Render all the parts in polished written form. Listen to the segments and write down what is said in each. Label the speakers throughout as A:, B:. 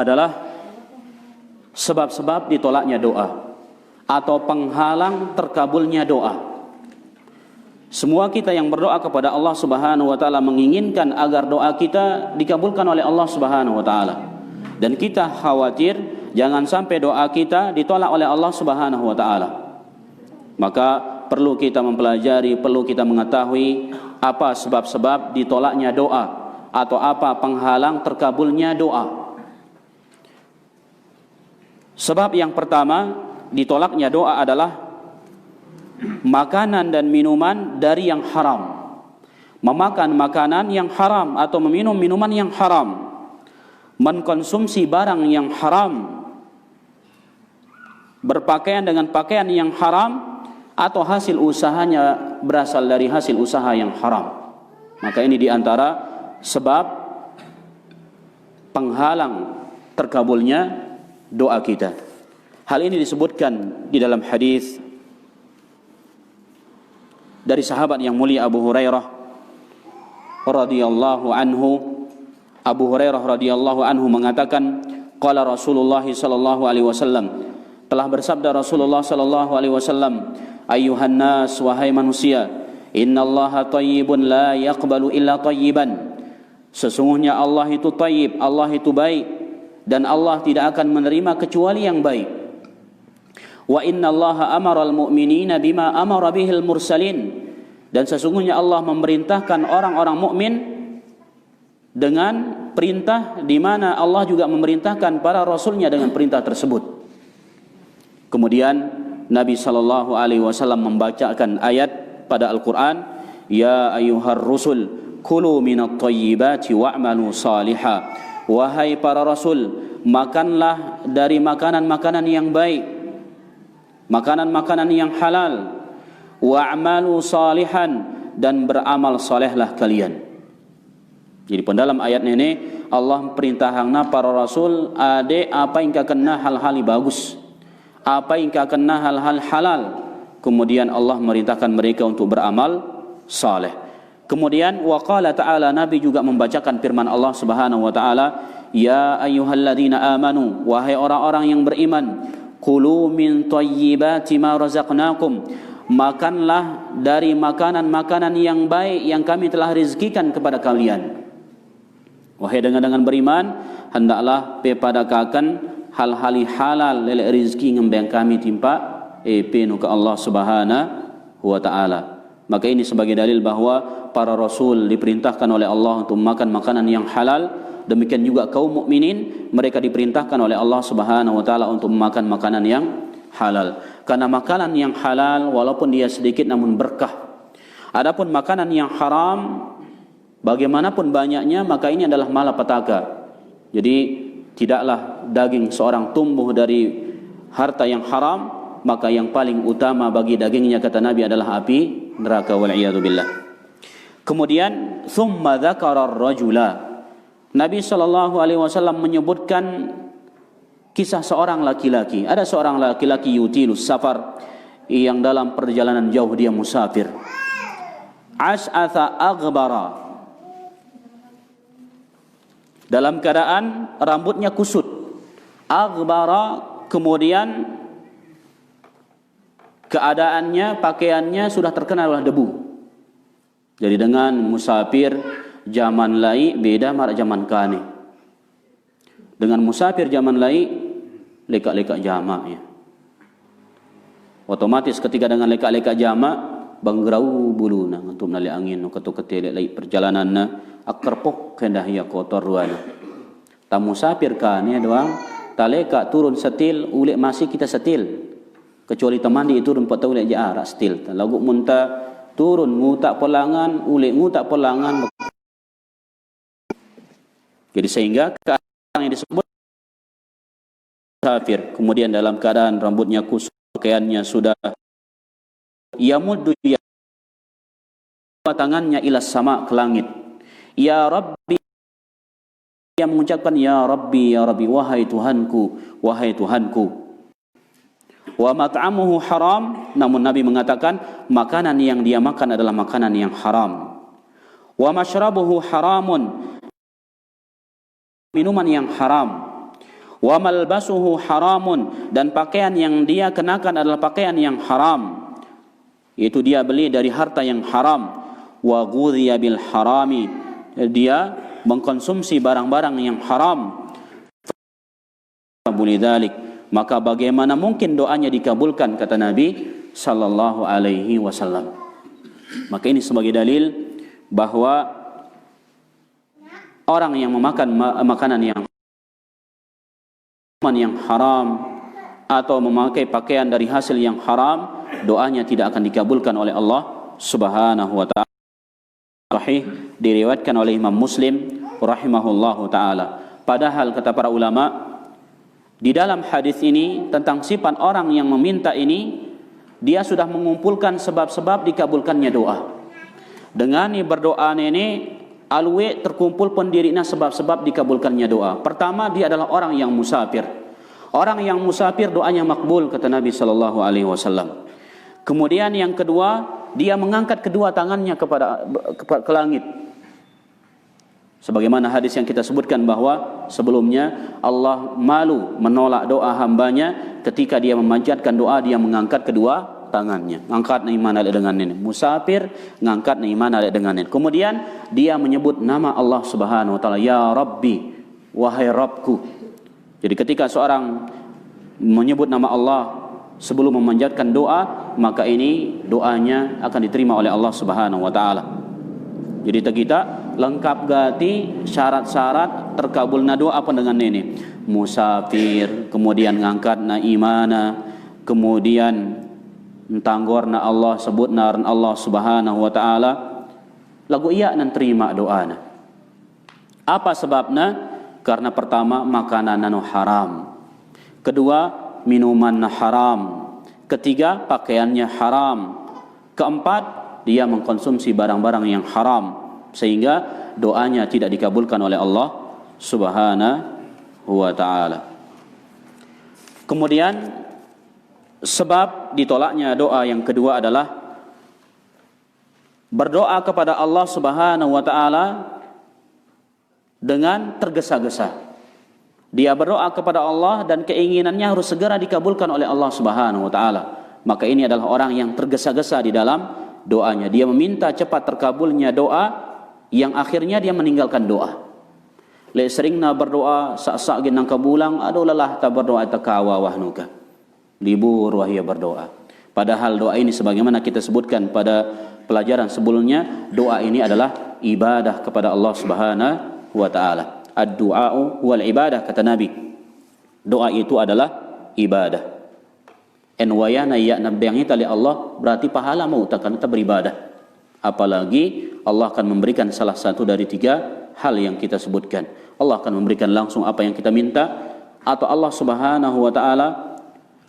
A: adalah sebab-sebab ditolaknya doa atau penghalang terkabulnya doa. Semua kita yang berdoa kepada Allah Subhanahu wa taala menginginkan agar doa kita dikabulkan oleh Allah Subhanahu wa taala. Dan kita khawatir jangan sampai doa kita ditolak oleh Allah Subhanahu wa taala. Maka perlu kita mempelajari, perlu kita mengetahui apa sebab-sebab ditolaknya doa atau apa penghalang terkabulnya doa. Sebab yang pertama ditolaknya doa adalah makanan dan minuman dari yang haram. Memakan makanan yang haram atau meminum minuman yang haram. Mengkonsumsi barang yang haram. Berpakaian dengan pakaian yang haram atau hasil usahanya berasal dari hasil usaha yang haram. Maka ini diantara sebab penghalang terkabulnya doa kita. Hal ini disebutkan di dalam hadis dari sahabat yang mulia Abu Hurairah radhiyallahu anhu. Abu Hurairah radhiyallahu anhu mengatakan, qala Rasulullah sallallahu alaihi wasallam, telah bersabda Rasulullah sallallahu alaihi wasallam, ayyuhan nas, wahai manusia, innallaha thayyibun la yaqbalu illa thayyiban. Sesungguhnya Allah itu thayyib, Allah itu baik, dan Allah tidak akan menerima kecuali yang baik. Wa innallaha amara al-mu'minina bima amara bihil mursalin. Dan sesungguhnya Allah memerintahkan orang-orang mukmin dengan perintah di mana Allah juga memerintahkan para rasulnya dengan perintah tersebut. Kemudian Nabi sallallahu alaihi wasallam membacakan ayat pada Al-Qur'an, ya ayyuhar rusul kulu minat thayyibati wa'malu salihah. Wahai para rasul, makanlah dari makanan-makanan yang baik, makanan-makanan yang halal. Wa'malu salihan, dan beramal salehlah kalian. Jadi dalam ayat ini Allah perintahkan para rasul ade apa yang kena hal-hal bagus, apa yang kena hal-hal halal. Kemudian Allah merintahkan mereka untuk beramal saleh. Kemudian waqala ta'ala, Nabi juga membacakan firman Allah Subhanahu wa taala, ya ayyuhalladzina amanu, wahai orang-orang yang beriman, qulu min thayyibati ma razaqnakum, makanlah dari makanan-makanan yang baik yang kami telah rezekikan kepada kalian. Wahai dengan beriman, hendaklah pepadakakan hal-hal halal lele rezeki yang kami timpa penuh ke Allah Subhanahu wa taala. Maka ini sebagai dalil bahwa para rasul diperintahkan oleh Allah untuk makan makanan yang halal. Demikian juga kaum mukminin, mereka diperintahkan oleh Allah Subhanahu wa taala untuk memakan makanan yang halal. Karena makanan yang halal walaupun dia sedikit namun berkah. Adapun makanan yang haram bagaimanapun banyaknya maka ini adalah malapetaka. Jadi tidaklah daging seorang tumbuh dari harta yang haram, maka yang paling utama bagi dagingnya kata Nabi adalah api neraka, wal iyadu billah. Kemudian thumma dzakara ar-rajula. Nabi sallallahu alaihi wasallam menyebutkan kisah seorang laki-laki. Ada seorang laki-laki yutilus safar, yang dalam perjalanan jauh dia musafir. Ash'atha aghbara, dalam keadaan rambutnya kusut. Aghbara, kemudian keadaannya, pakaiannya sudah terkena oleh debu. Jadi dengan musafir zaman lai beda marak zaman kani. Dengan musafir zaman lai lekak-lekak jamak ya. Otomatis ketika dengan lekak-lekak jamak banggrau buluna untuk menali angin ketuk-ketik lai perjalananna akarpok kendah ya kotor ruana. Ta musafir kani doang taleka turun setil ulek masih kita setil. Kecuali teman di turun patau ulek jarak setil. Lagu munta turun ngutak pelangan ulek ngutak pelangan. Jadi sehingga keadaan yang disebut musafir, kemudian dalam keadaan rambutnya kusut, pakaiannya sudah yamuddu ya, tangannya ila sama, ke langit. Ya Rabbi, yang mengucapkan ya Rabbi, ya Rabbi, wahai Tuhanku, wahai Tuhanku. Wa mat'amuhu haram, namun Nabi mengatakan makanan yang dia makan adalah makanan yang haram. Wa mashrabuhu haramun, minuman yang haram. Wa malbasuhu haramun, dan pakaian yang dia kenakan adalah pakaian yang haram, itu dia beli dari harta yang haram. Wa ghudhiya bil harami, dia mengkonsumsi barang-barang yang haram. Maka bagaimana mungkin doanya dikabulkan, kata Nabi sallallahu alaihi wasallam. Maka ini sebagai dalil bahwa orang yang memakan makanan yang haram atau memakai pakaian dari hasil yang haram, doanya tidak akan dikabulkan oleh Allah Subhanahu wa taala. Sahih diriwayatkan oleh Imam Muslim rahimahullahu taala. Padahal kata para ulama, di dalam hadis ini tentang sifat orang yang meminta ini, dia sudah mengumpulkan sebab-sebab dikabulkannya doa. Dengan berdoa ini alwe terkumpul pendirina sebab-sebab dikabulkannya doa. Pertama, dia adalah orang yang musafir. Orang yang musafir doanya makbul, kata Nabi sallallahu alaihi wasallam. Kemudian yang kedua, dia mengangkat kedua tangannya ke langit. Sebagaimana hadis yang kita sebutkan bahwa sebelumnya Allah malu menolak doa hambanya ketika dia memanjatkan doa, dia mengangkat kedua tangannya. Angkat iman ada dengan ini. Musafir ngangkat iman ada dengan ini. Kemudian dia menyebut nama Allah Subhanahu wa taala, ya Rabbi, wahai Rabbku. Jadi ketika seorang menyebut nama Allah sebelum memanjatkan doa, maka ini doanya akan diterima oleh Allah Subhanahu wa taala. Jadi kita lengkap gati syarat-syarat terkabulna doa apa dengan ini? Musafir, kemudian ngangkat na imana, kemudian tanggorna Allah, sebutna Allah Subhanahu wa taala, lagu iya nan terima doana. Apa sebabnya? Karena pertama, makanan nanu haram. Kedua, minuman haram. Ketiga, pakaiannya haram. Keempat, dia mengkonsumsi barang-barang yang haram, sehingga doanya tidak dikabulkan oleh Allah Subhanahu wa taala. Kemudian sebab ditolaknya doa yang kedua adalah berdoa kepada Allah Subhanahu wa taala dengan tergesa-gesa. Dia berdoa kepada Allah dan keinginannya harus segera dikabulkan oleh Allah Subhanahu wa taala. Maka ini adalah orang yang tergesa-gesa di dalam doanya. Dia meminta cepat terkabulnya doa yang akhirnya dia meninggalkan doa. Le seringna berdoa sak-sak ginang kabulang, aduh lelah ta berdoa takawa wahnuka. Libur wahia berdoa. Padahal doa ini sebagaimana kita sebutkan pada pelajaran sebelumnya, doa ini adalah ibadah kepada Allah Subhanahu wa ta'ala. Ad-du'a'u wal ibadah, kata Nabi. Doa itu adalah ibadah. En wayana ya nabiyangi tali Allah, berarti pahala mau takkan kita beribadah. Apalagi Allah akan memberikan salah satu dari tiga hal yang kita sebutkan. Allah akan memberikan langsung apa yang kita minta, atau Allah Subhanahu wa ta'ala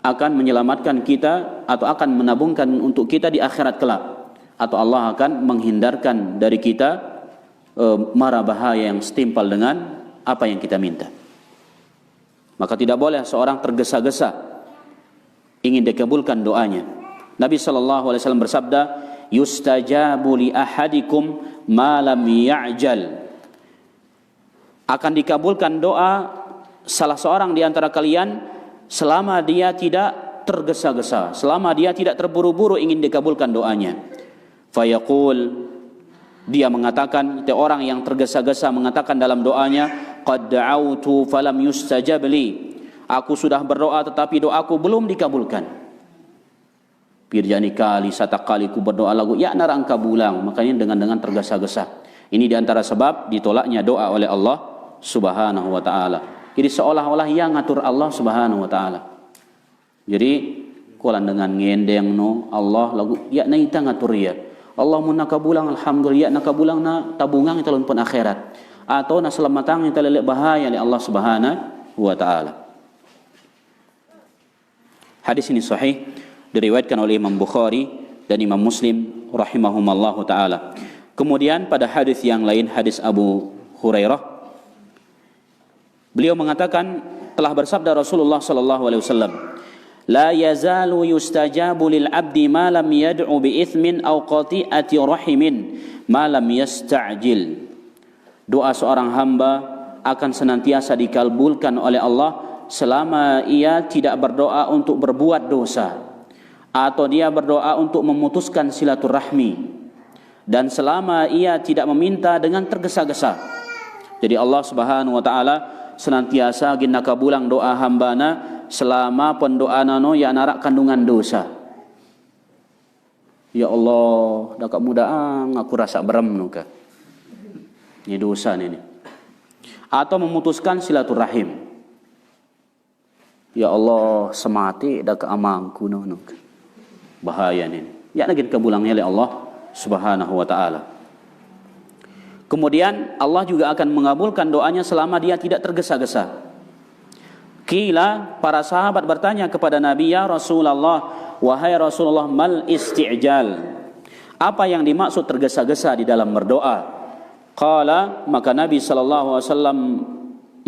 A: akan menyelamatkan kita, atau akan menabungkan untuk kita di akhirat kelak, atau Allah akan menghindarkan dari kita mara bahaya yang setimpal dengan apa yang kita minta. Maka tidak boleh seorang tergesa-gesa ingin dikabulkan doanya. Nabi sallallahu alaihi wasallam bersabda, yustajabu li ahadikum ma lam ya'jal. Akan dikabulkan doa salah seorang di antara kalian selama dia tidak tergesa-gesa, selama dia tidak terburu-buru ingin dikabulkan doanya. Fayaqul, dia mengatakan, orang yang tergesa-gesa mengatakan dalam doanya, qad da'autu falam yustajab li. Aku sudah berdoa tetapi doaku belum dikabulkan. Pirjani kali sata kali ku berdoa lagu ya narang kabulang, makanya dengan tergesa-gesa. Ini di antara sebab ditolaknya doa oleh Allah Subhanahu wa taala. Jadi seolah-olah yang ngatur Allah Subhanahu wa taala. Jadi kulan dengan ngendeng no Allah lagu ya naita ngatur ya. Allah mun nakabulang alhamdulillah, nakabulang na tabungan ita pun akhirat, atau na selamatang ita lele bahaya li Allah Subhanahu wa taala. Hadis ini sahih diriwayatkan oleh Imam Bukhari dan Imam Muslim rahimahumallahu taala. Kemudian pada hadis yang lain, hadis Abu Hurairah, beliau mengatakan telah bersabda Rasulullah sallallahu alaihi wasallam, la yazalu yustajabu lil abdi ma lam yad'u bi ithmin aw qati'ati rahimin ma lam yasta'jil. Doa seorang hamba akan senantiasa dikabulkan oleh Allah selama ia tidak berdoa untuk berbuat dosa, atau dia berdoa untuk memutuskan silaturahmi, dan selama ia tidak meminta dengan tergesa-gesa. Jadi Allah Subhanahu wa taala senantiasa ginna kabulang doa hambana selama pendoana no ya narak kandungan dosa. Ya Allah, dak mudaan aku rasa berem nuka. Ini dosa ini. Atau memutuskan silaturahim. Ya Allah, semati dak amangku nuka. Bahaya ini. Ya lagi kabulangnya oleh Allah Subhanahu wa taala. Kemudian Allah juga akan mengabulkan doanya selama dia tidak tergesa-gesa. Qila, para sahabat bertanya kepada Nabi, ya Rasulullah, wahai Rasulullah, mal isti'jal? Apa yang dimaksud tergesa-gesa di dalam berdoa? Qala, maka Nabi sallallahu alaihi wasallam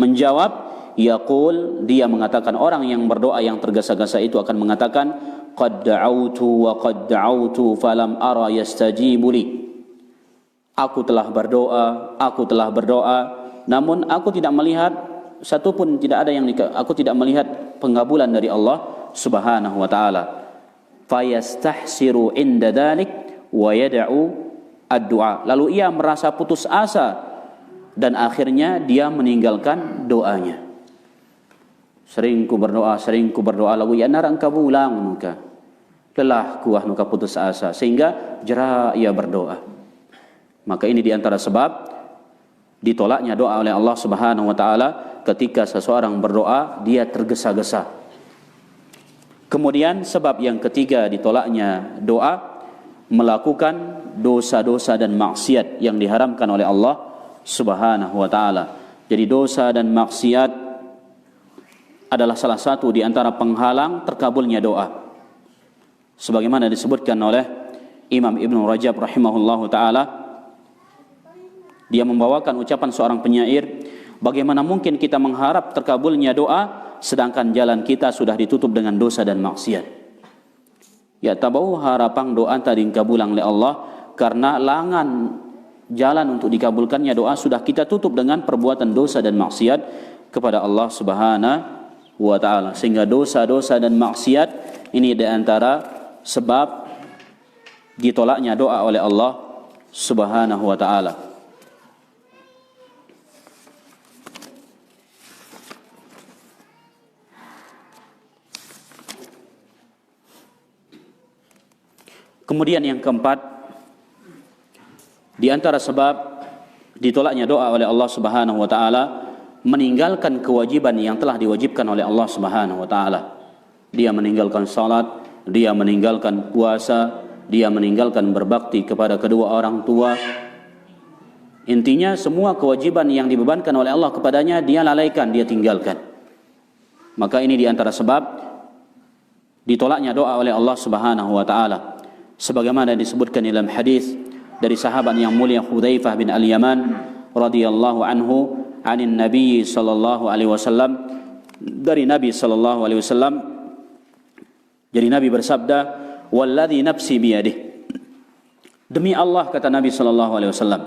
A: menjawab, yaqul, dia mengatakan, orang yang berdoa yang tergesa-gesa itu akan mengatakan, qad da'autu wa qad da'autu falam ara yastajibu li. Aku telah berdoa, namun aku tidak melihat satupun, tidak ada yang aku tidak melihat pengabulan dari Allah Subhanahu wa taala. Fayastahsiru inda dzalik wa yad'u ad-du'a. Lalu ia merasa putus asa dan akhirnya dia meninggalkan doanya. Sering ku berdoa lagu ya narang kabulang nuka. Lelah kuah nuka putus asa sehingga jera ia berdoa. Maka ini diantara sebab ditolaknya doa oleh Allah Subhanahu wa taala ketika seseorang berdoa dia tergesa-gesa. Kemudian sebab yang ketiga ditolaknya doa, melakukan dosa-dosa dan maksiat yang diharamkan oleh Allah Subhanahu wa taala. Jadi dosa dan maksiat adalah salah satu di antara penghalang terkabulnya doa. Sebagaimana disebutkan oleh Imam Ibn Rajab rahimahullahu taala, dia membawakan ucapan seorang penyair, bagaimana mungkin kita mengharap terkabulnya doa sedangkan jalan kita sudah ditutup dengan dosa dan maksiat. Ya tabau harapang doa tadi dikabulang oleh Allah karena langan jalan untuk dikabulkannya doa sudah kita tutup dengan perbuatan dosa dan maksiat kepada Allah Subhanahu wa taala. Sehingga dosa-dosa dan maksiat ini di antara sebab ditolaknya doa oleh Allah Subhanahu wa taala. Kemudian yang keempat, di antara sebab ditolaknya doa oleh Allah Subhanahu wa taala, meninggalkan kewajiban yang telah diwajibkan oleh Allah Subhanahu wa taala. Dia meninggalkan salat, dia meninggalkan puasa, dia meninggalkan berbakti kepada kedua orang tua. Intinya semua kewajiban yang dibebankan oleh Allah kepadanya dia lalaikan, dia tinggalkan. Maka ini di antara sebab ditolaknya doa oleh Allah Subhanahu wa taala. Sebagaimana disebutkan dalam hadis dari sahabat yang mulia Hudzaifah bin Al-Yaman radhiyallahu anhu anin Nabi sallallahu alaihi wasallam, dari Nabi sallallahu alaihi wasallam, jadi Nabi bersabda, walladzi nafsi biyadihi, demi Allah kata Nabi sallallahu alaihi wasallam,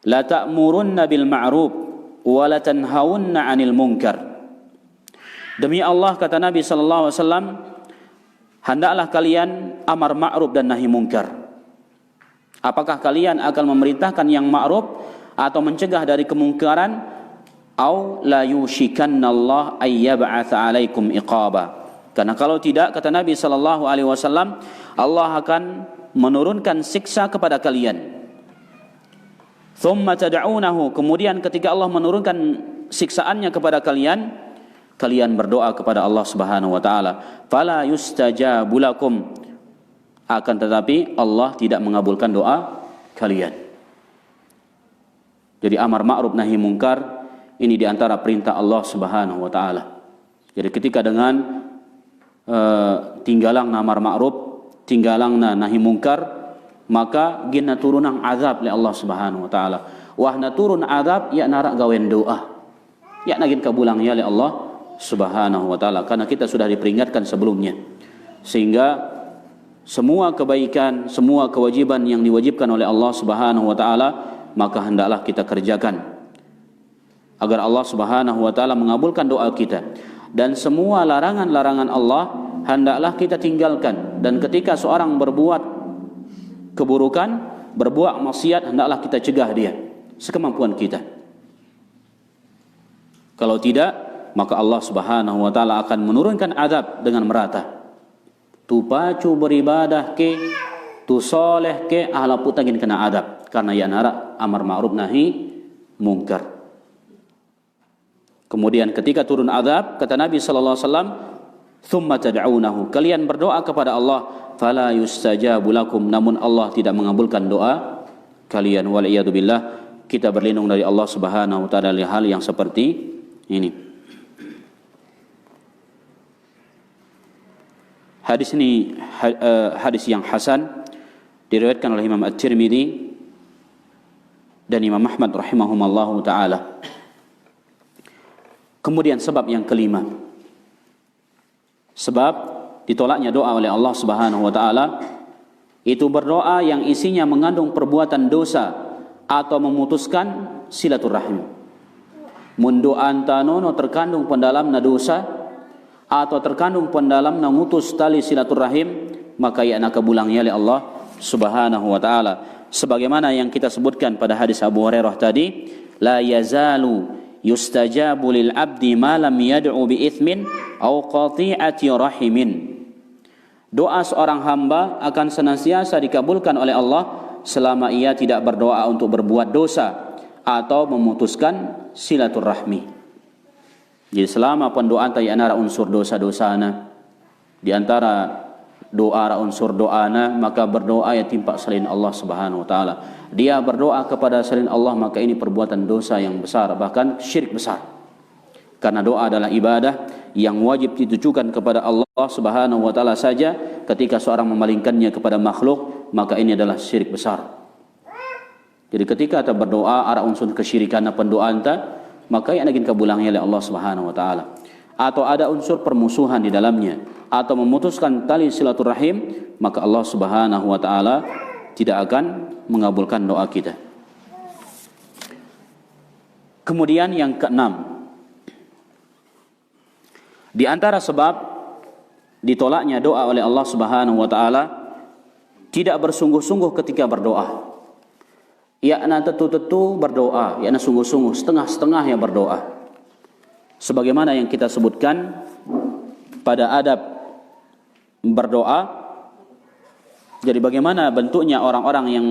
A: la ta'murunna bil ma'ruf wa la tanhawunna 'anil munkar. Demi Allah kata Nabi sallallahu alaihi wasallam, hendaklah kalian amar ma'ruf dan nahi mungkar. Apakah kalian akan memerintahkan yang ma'ruf atau mencegah dari kemungkaran? Au la yushikanna Allah ay yab'atsa 'alaikum iqaba. Karena kalau tidak kata Nabi sallallahu alaihi wasallam, Allah akan menurunkan siksa kepada kalian. Thumma tad'unahu, kemudian ketika Allah menurunkan siksaannya kepada kalian, kalian berdoa kepada Allah Subhanahu wa taala, fala yustajabu lakum, akan tetapi Allah tidak mengabulkan doa kalian. Jadi amar ma'ruf nahi mungkar ini di antara perintah Allah Subhanahu wa taala. Jadi ketika dengan tinggalang amar ma'ruf, tinggalang nahi mungkar, maka ginna turunang azab li Allah Subhanahu wa taala. Wahna turun azab ya narak gawen doa. Ya nagin kabulang ya li Allah Subhanahu wa taala, karena kita sudah diperingatkan sebelumnya. Sehingga semua kebaikan, semua kewajiban yang diwajibkan oleh Allah Subhanahu wa taala maka hendaklah kita kerjakan. agar Allah Subhanahu wa taala mengabulkan doa kita. Dan semua larangan-larangan Allah hendaklah kita tinggalkan, dan ketika seorang berbuat keburukan, berbuat maksiat, hendaklah kita cegah dia sekemampuan kita. Kalau tidak, maka Allah Subhanahu wa taala akan menurunkan azab dengan merata. Tu pacu beribadah ke, tu soleh ke, ahla putangin kena azab karena ya nara amar ma'ruf nahi mungkar. Kemudian ketika turun azab, kata Nabi sallallahu alaihi wasallam, "Tsumma tad'unahu." Kalian berdoa kepada Allah, fala yustajabu lakum, namun Allah tidak mengabulkan doa kalian. Wal iyadu billah. Kita berlindung dari Allah Subhanahu wa taala dari hal yang seperti ini. Hadis ini hadis yang hasan, diriwayatkan oleh Imam At-Tirmidzi dan Imam Ahmad rahimahumallahu taala. Kemudian sebab yang kelima, sebab ditolaknya doa oleh Allah Subhanahu wa taala itu berdoa yang isinya mengandung perbuatan dosa atau memutuskan silaturahim. Mun doa antanono terkandung pendalamna dosa atau terkandung pendalamna mutus tali silaturahim, maka ia nak kabulangnya oleh Allah Subhanahu wa taala. Sebagaimana yang kita sebutkan pada hadis Abu Hurairah tadi, la yazalu yustajabu lil abdi ma lam yad'u bi itsmin aw qati'ati rahimin. Doa seorang hamba akan senantiasa dikabulkan oleh Allah selama ia tidak berdoa untuk berbuat dosa atau memutuskan silaturahmi. Jadi selama pendoa ta antara unsur dosa-dosana, di antara doa unsur doana, maka berdoa yang timpa selain Allah Subhanahu wa taala. Dia berdoa kepada selain Allah, maka ini perbuatan dosa yang besar, bahkan syirik besar. Karena doa adalah ibadah yang wajib ditujukan kepada Allah Subhanahu wa taala saja. Ketika seorang memalingkannya kepada makhluk, maka ini adalah syirik besar. Jadi ketika kita berdoa ara unsur kesyirikan pendoaan ta, maka ia akan kabulangnya oleh Allah Subhanahu wa taala. Atau ada unsur permusuhan di dalamnya atau memutuskan tali silaturahim, maka Allah Subhanahu wa taala tidak akan mengabulkan doa kita. Kemudian yang keenam, di antara sebab ditolaknya doa oleh Allah Subhanahu wa taala, tidak bersungguh-sungguh ketika berdoa. Yakna tetu-tetu berdoa, yakna sungguh-sungguh, setengah-setengah yang berdoa. Sebagaimana yang kita sebutkan pada adab berdoa. Jadi bagaimana bentuknya orang-orang yang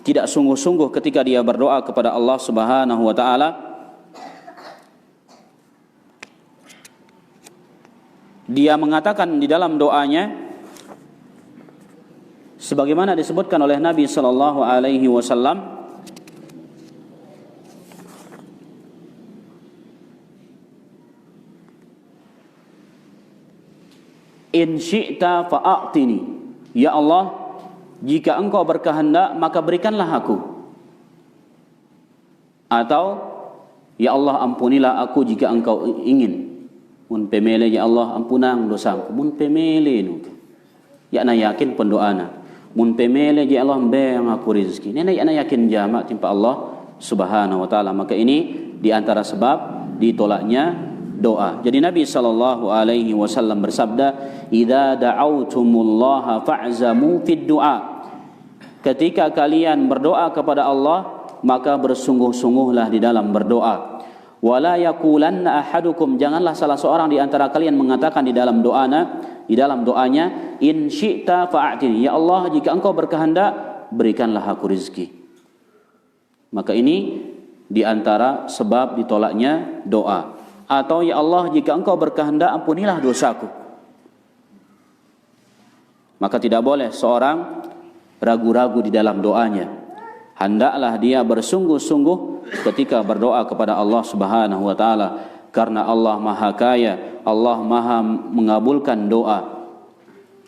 A: tidak sungguh-sungguh ketika dia berdoa kepada Allah Subhanahu wa taala? Dia mengatakan di dalam doanya sebagaimana disebutkan oleh Nabi sallallahu alaihi wasallam, in syi'ta fa'atini, ya Allah, jika engkau berkehendak maka berikanlah aku. Atau ya Allah, ampunilah aku jika engkau ingin. Mun pemele ya Allah, ampunang dosaku. Mun pemele nu, ya na yakin pendoana. Mun pemele ya Allah, mbeng aku rezeki. Nena ya na yakin jamak timpa Allah Subhanahu wa taala. Maka ini di antara sebab ditolaknya doa. Jadi Nabi sallallahu alaihi wasallam bersabda, "Idza da'autumullaha fa'zamu fid du'a." Ketika kalian berdoa kepada Allah, maka bersungguh-sungguhlah di dalam berdoa. Wala yaqulanna ahadukum, janganlah salah seorang di antara kalian mengatakan di dalam doanya, in syi'ta fa'atini, ya Allah, jika engkau berkehendak berikanlah aku rezeki. Maka ini di antara sebab ditolaknya doa. Atau ya Allah, jika engkau berkehendak ampunilah dosaku. Maka tidak boleh seorang ragu-ragu di dalam doanya. Hendaklah dia bersungguh-sungguh ketika berdoa kepada Allah Subhanahu wa taala, karena Allah Maha Kaya, Allah Maha mengabulkan doa.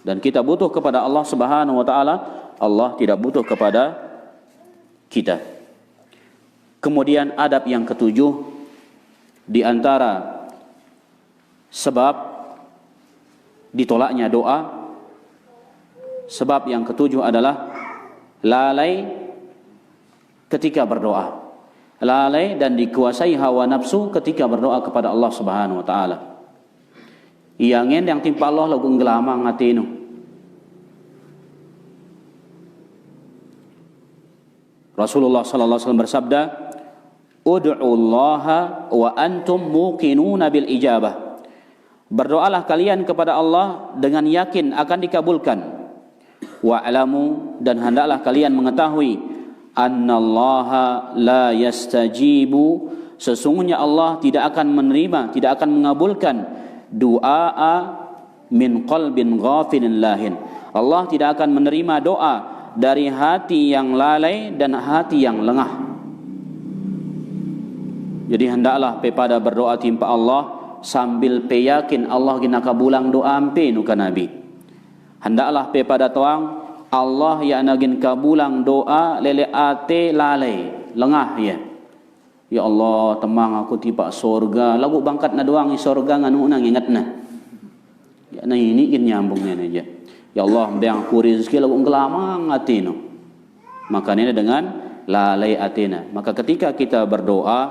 A: Dan kita butuh kepada Allah Subhanahu wa taala, Allah tidak butuh kepada kita. Kemudian adab yang ketujuh, di antara sebab ditolaknya doa, sebab yang ketujuh adalah lalai ketika berdoa. lalai dan dikuasai hawa nafsu ketika berdoa kepada Allah Subhanahu wa taala. Yang timpa Allah lagu ngelamang hati nu. Rasulullah sallallahu alaihi wasallam bersabda, "Ud'u Allah wa antum muqinuna bil ijabah." Berdoalah kalian kepada Allah dengan yakin akan dikabulkan. Wa'lamu, dan hendaklah kalian mengetahui, annallaha la yastajibu, sesungguhnya Allah tidak akan menerima, tidak akan mengabulkan du'a min qalbin ghafilin lahin. Allah tidak akan menerima doa dari hati yang lalai dan hati yang lengah. Jadi hendaklah pada berdoa timpa Allah sambil yakin Allah gina kabulang doa ampe nuka Nabi. Hendaklah pada tuang Allah ya nagin kabulang doa lele ate lalai lengah ya. Ya Allah, temang aku tipa surga, lagu bangkat na doang i surga nganu nang ingat na. Ya na ini gin nyambungnya aja. Ya Allah, biang aku rezeki lagu ngelamang atino. Maka ini dengan lalai atina. Maka ketika kita berdoa,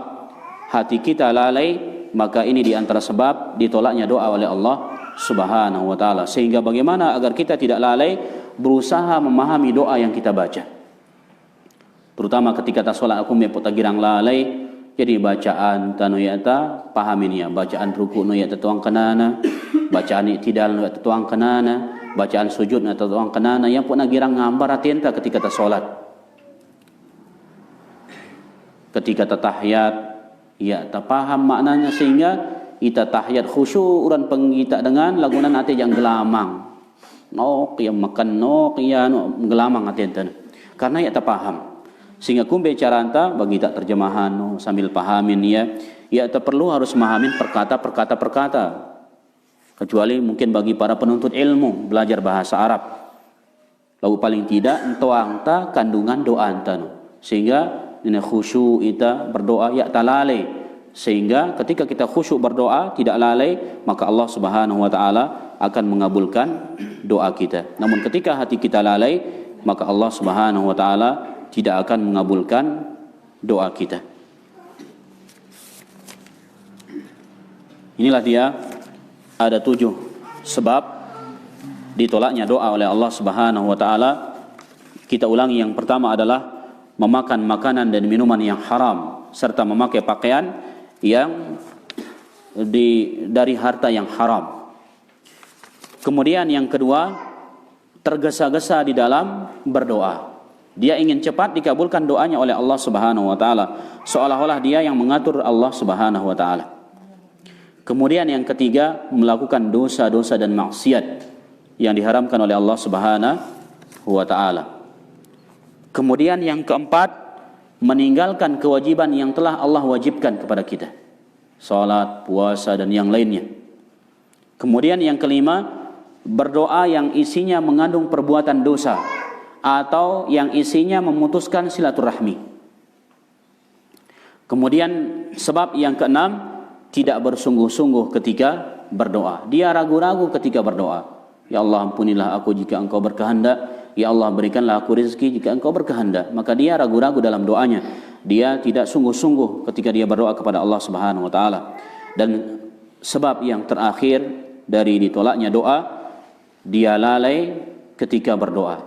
A: hati kita lalai, maka ini di antara sebab ditolaknya doa oleh Allah Subhanahu wa taala. Sehingga bagaimana agar kita tidak lalai, berusaha memahami doa yang kita baca. Terutama ketika ta salat aku mepot girang lalai, jadi bacaan tanu yata pahamin ya, bacaan ruku nu yata tuang kanana, bacaan i'tidal nu yata tuang kanana, bacaan sujud nu yata tuang kanana, yang pun girang ngambar atenta ketika ta salat. Ketika ta tahiyat ya ta paham maknanya, sehingga ita tahiyat khusyuk uran penggita dengan lagunan ate yang gelamang. Nok yang makan nok ya no gelamang atenta. Karena ya ta paham. Sehingga kumbe caranta bagi tak terjemahan no, sambil pahamin ya tak perlu harus memahamin perkata. Kecuali mungkin bagi para penuntut ilmu belajar bahasa Arab. Lalu paling tidak entoang ta kandungan doa anta no. Sehingga ini khusyuk ita berdoa ya tak lalai. Sehingga ketika kita khusyuk berdoa tidak lalai, maka Allah Subhanahu wa taala akan mengabulkan doa kita. Namun ketika hati kita lalai, maka Allah Subhanahu wa taala tidak akan mengabulkan doa kita. Inilah dia, ada 7 sebab ditolaknya doa oleh Allah Subhanahu wa taala. Kita ulangi, yang pertama adalah memakan makanan dan minuman yang haram, serta memakai pakaian yang dari harta yang haram. Kemudian yang kedua, tergesa-gesa di dalam berdoa. Dia ingin cepat dikabulkan doanya oleh Allah Subhanahu wa taala, seolah-olah dia yang mengatur Allah Subhanahu wa taala. Kemudian yang ketiga, melakukan dosa-dosa dan maksiat yang diharamkan oleh Allah Subhanahu wa taala. Kemudian yang keempat, meninggalkan kewajiban yang telah Allah wajibkan kepada kita. Salat, puasa dan yang lainnya. Kemudian yang kelima, berdoa yang isinya mengandung perbuatan dosa atau yang isinya memutuskan silaturahmi. Kemudian sebab yang keenam, tidak bersungguh-sungguh ketika berdoa. Dia ragu-ragu ketika berdoa. Ya Allah, ampunilah aku jika Engkau berkehendak. Ya Allah, berikanlah aku rezeki jika Engkau berkehendak. Maka dia ragu-ragu dalam doanya. Dia tidak sungguh-sungguh ketika dia berdoa kepada Allah Subhanahu wa taala. Dan sebab yang terakhir dari ditolaknya doa, dia lalai ketika berdoa.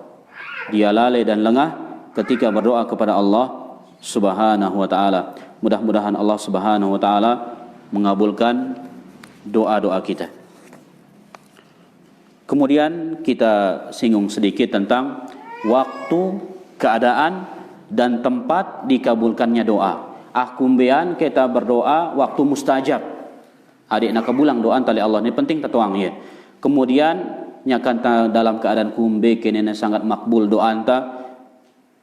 A: Dia lalai dan lengah ketika berdoa kepada Allah Subhanahu wa taala. Mudah-mudahan Allah Subhanahu wa taala mengabulkan doa-doa kita. Kemudian kita singgung sedikit tentang waktu, keadaan dan tempat dikabulkannya doa. Kumbean kita berdoa waktu mustajab. Adik nak kabulang doa tali Allah ni penting tatuang ya. Kemudian nyakanta dalam keadaan kumbe kenena sangat makbul doa anta.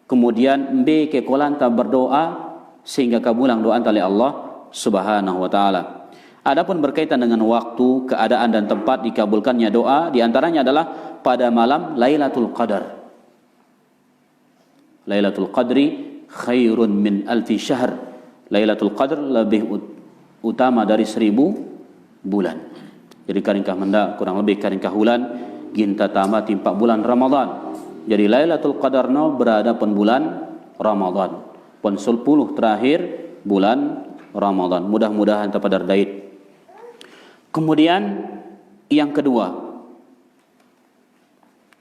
A: Kemudian mbe ke kolanta berdoa sehingga kabulang doa tali Allah Subhanahu wa taala. Adapun berkaitan dengan waktu, keadaan dan tempat dikabulkannya doa, di antaranya adalah pada malam Lailatul Qadar. Lailatul Qadri khairun min alfi syahr. Lailatul Qadar lebih utama dari 1000 bulan. Jadi karingkah menda kurang lebih karingkah bulan ginta tama timpa bulan Ramadan. Jadi Lailatul Qadar no berada pun bulan Ramadan. Pun 10 terakhir bulan Ramadan. Mudah-mudahan terpadar dait. Kemudian yang kedua,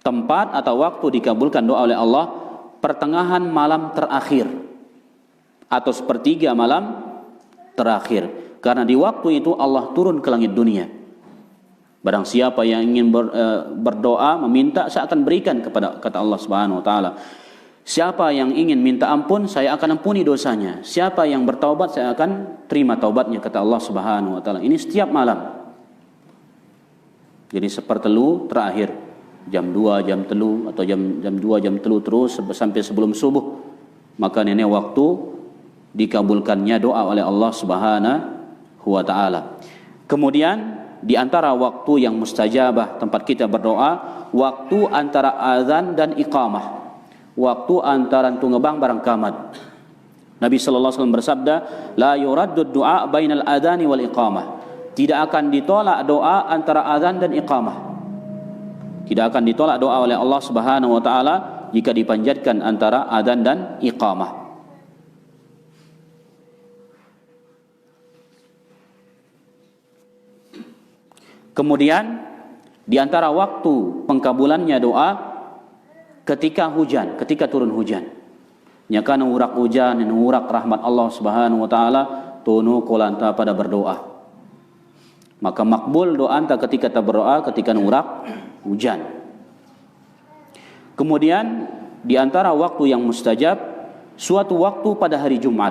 A: tempat atau waktu dikabulkan doa oleh Allah pertengahan malam terakhir atau sepertiga malam terakhir. Karena di waktu itu Allah turun ke langit dunia. Barang siapa yang ingin berdoa, meminta, saya akan berikan kepada kata Allah Subhanahu wa taala. Siapa yang ingin minta ampun, saya akan ampuni dosanya. Siapa yang bertaubat, saya akan terima taubatnya, kata Allah Subhanahu wa taala. Ini setiap malam. Jadi sepertelu terakhir, jam 2, jam 3 atau jam 2, jam 3 terus sampai sebelum subuh. Maka ini waktu dikabulkannya doa oleh Allah Subhanahu wa taala. Kemudian di antara waktu yang mustajabah tempat kita berdoa, waktu antara azan dan iqamah. Waktu antara tungebang barang kamat. Nabi sallallahu alaihi wasallam bersabda, "La yuraddu du'a bainal adani wal iqamah." Tidak akan ditolak doa antara azan dan iqamah. Tidak akan ditolak doa oleh Allah Subhanahu wa taala jika dipanjatkan antara azan dan iqamah. Kemudian di antara waktu pengkabulannya doa ketika hujan, ketika turun hujan. Nyaka nurak hujan, nurak rahmat Allah Subhanahu wa taala, tunu kolanta pada berdoa. Maka makbul doa anta ketika ta berdoa ketika nurak hujan. Kemudian di antara waktu yang mustajab, suatu waktu pada hari Jumat.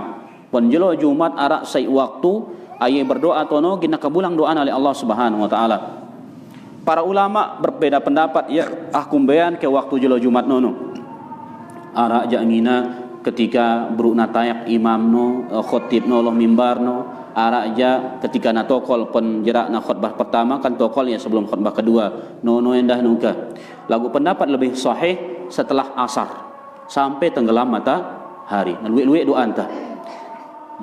A: Penjelo Jumat arak sai waktu aye berdoa tono gina kabulang doa oleh Allah Subhanahu wa taala. Para ulama berbeda pendapat ya kumbean ke waktu jelo Jumat nono. Arak jangina ketika beruna tayak imam no, khotib no, loh mimbar no, arak ja ketika na tokol penjerak na khutbah pertama kan tokol ya sebelum khutbah kedua. No endah nuka. Lagu pendapat lebih sahih setelah asar sampai tenggelam matahari. Luwek-luwek doa anta.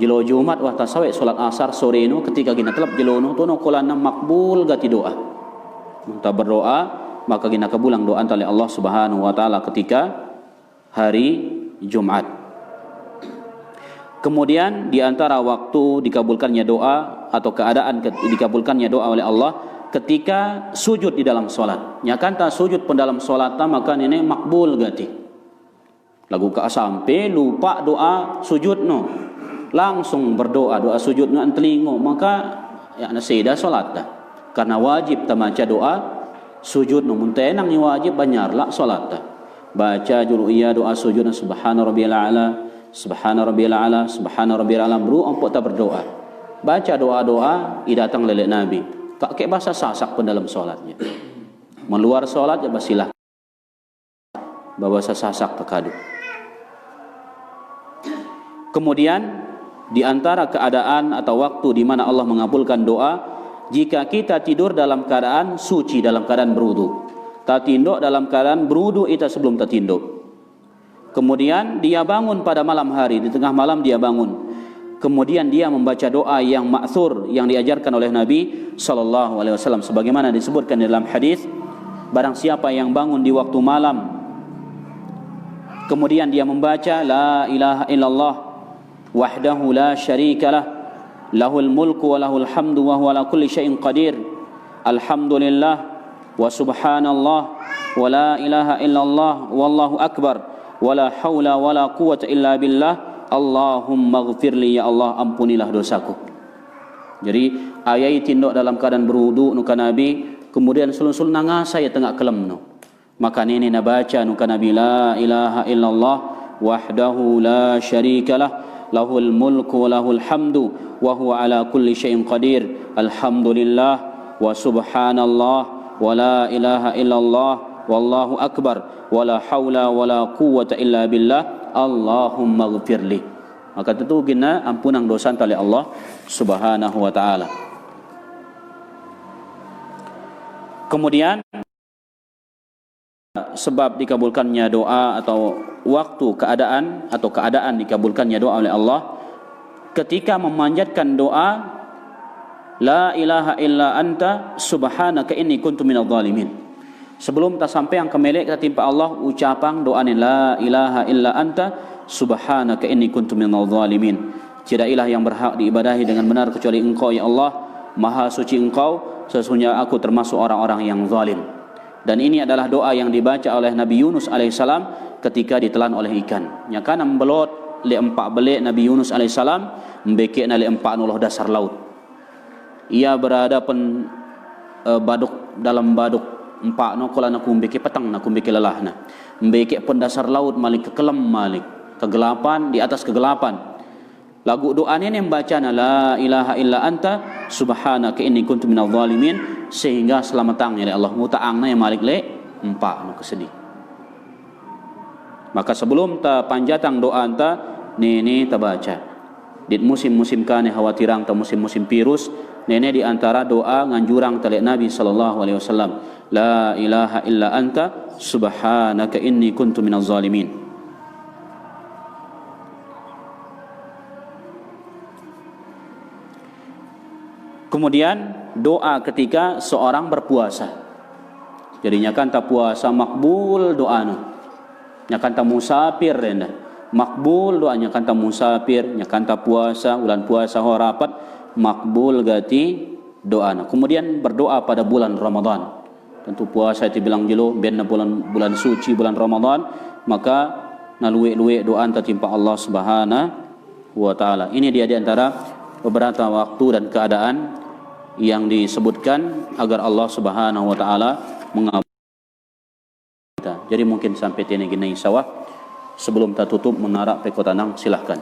A: Jelo Jumat wah tasawek solat asar sore no ketika gina telap jelo no tono kolana makbul gati doa. Muntah berdoa maka gina kabulang doa anta oleh Allah Subhanahu wa taala ketika hari Jumat. Kemudian di antara waktu dikabulkannya doa atau keadaan dikabulkannya doa oleh Allah ketika sujud di dalam solat. Nyakanta sujud pun dalam solat maka ini makbul gati. Lagu ka sampai lupa doa sujud no. Langsung berdoa doa sujud no antelingo maka ya nasida solat dah. Karena wajib tamaca doa sujud no muntenang ni wajib banyarlah solat dah. Baca juru iya doa sujud subhana rabbiyal a'la, subhana rabbiyal a'la, subhana rabbiyal a'la bru ampok ta berdoa. Baca doa-doa datang lelek Nabi. Tak ke bahasa sasak pun dalam solatnya. Meluar solat ya basilah. Bahasa sasak terkadu. Kemudian di antara keadaan atau waktu di mana Allah mengabulkan doa jika kita tidur dalam keadaan suci, dalam keadaan berwudu. Tak tinduk dalam keadaan berwudu itu sebelum tak tinduk. Kemudian dia bangun pada malam hari, di tengah malam dia bangun. Kemudian dia membaca doa yang ma'thur yang diajarkan oleh Nabi sallallahu alaihi wasallam sebagaimana disebutkan dalam hadis, barang siapa yang bangun di waktu malam kemudian dia membaca la ilaha illallah wahdahu la syarikalah lahul mulku wa lahul hamdu wa huwa ala kulli syai'in qadir alhamdulillah wa subhanallah wa la ilaha illallah wallahu akbar wa la hawla wa la quwwata illa billah Allahumma ghfirli ya Allah ampunilah dosaku. Jadi ayat tinduk dalam keadaan berwudu nuka Nabi kemudian sul-sul nangasa ya tengah kelem no. Maka ini nabaca nuka Nabi la ilaha illallah wahdahu la syarikalah lahul mulku wa lahul hamdu wa huwa ala kulli syai'in qadir alhamdulillah wa subhanallah wa la ilaha illallah wallahu akbar wa la hawla wa la quwwata illa billah Allahumma ghfirli. Maka tentu gina ampunan dosa oleh Allah Subhanahu wa taala. Kemudian sebab dikabulkannya doa atau waktu keadaan dikabulkannya doa oleh Allah ketika memanjatkan doa la ilaha illa anta subhanaka inni kuntu minadh dhalimin. Sebelum tak sampai yang kemelek kita timpa Allah ucapan doa ni la ilaha illa anta subhanaka inni kuntu minadh dhalimin. Tiada ilah yang berhak diibadahi dengan benar kecuali Engkau ya Allah. Maha suci Engkau, sesungguhnya aku termasuk orang-orang yang zalim. Dan ini adalah doa yang dibaca oleh Nabi Yunus alaihissalam ketika ditelan oleh ikan. Nyakana membelot le 4 belik Nabi Yunus alaihissalam, membekek na le 4 nuloh dasar laut. Ia berada pen baduk dalam baduk 4 no kala nak kumbeke petang nak kumbeke lelahna. Membekek pen dasar laut malik kekelam malik kegelapan di atas kegelapan. Lagu doa ni membaca la ilaha illa anta subhanaka inni kuntu minadh dhalimin, sehingga selamatang ya Allah mutaangna yang malik le 4 no kesedih. Maka sebelum ta panjatang doa anta ni ta baca. Di musim-musim kane khawatirang ta musim-musim virus nene di antara doa nganjurang tali Nabi sallallahu alaihi wasallam, la ilaha illa anta subhanaka inni kuntu minadh dhalimin. Kemudian doa ketika seorang berpuasa. Jadi nyakanta puasa makbul doa nu. Nyakanta musafir renda. Makbul doa nyakanta musafir, nyakanta puasa, bulan puasa horapat makbul gati doa nu. Kemudian berdoa pada bulan Ramadan. Tentu puasa itu bilang jelo benna bulan suci bulan Ramadan, maka naluwe-luwe doa anta timpa Allah Subhanahu wa taala. Ini dia di antara beberapa waktu dan keadaan yang disebutkan agar Allah Subhanahu wa taala mengabulkan kita. Jadi mungkin sampai tini gini sawah sebelum kita tutup mengarak pekotanang silahkan.